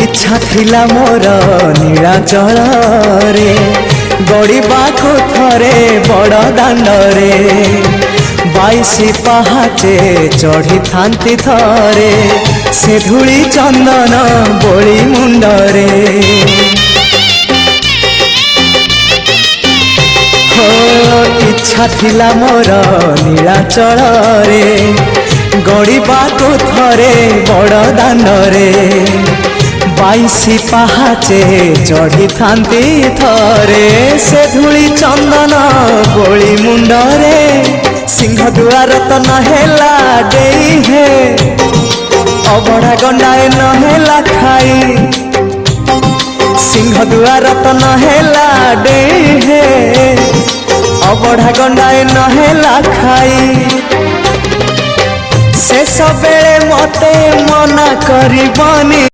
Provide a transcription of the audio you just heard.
इच्छा थिला मोर नीलाचल रे गड़िबाको थरे बड़ दांडरे 22 पहाचे चढ़ी थांती थरे से धूली चंदन बोली मुंडरे इच्छा थिला मोर नीलाचल रे गड़िबाको थरे बड़ दांडरे 22 पहाचे चढ़ी थांती थरे से धूली चंदन बोली मुंडरे सिंह दुआर तो नहेला देई हे अबड़ा गंडाए नहेला खाई सिंह दुआर तो नहेला देई हे अबड़ा गंडाए नहेला खाई शेष बेले मते मना करबनी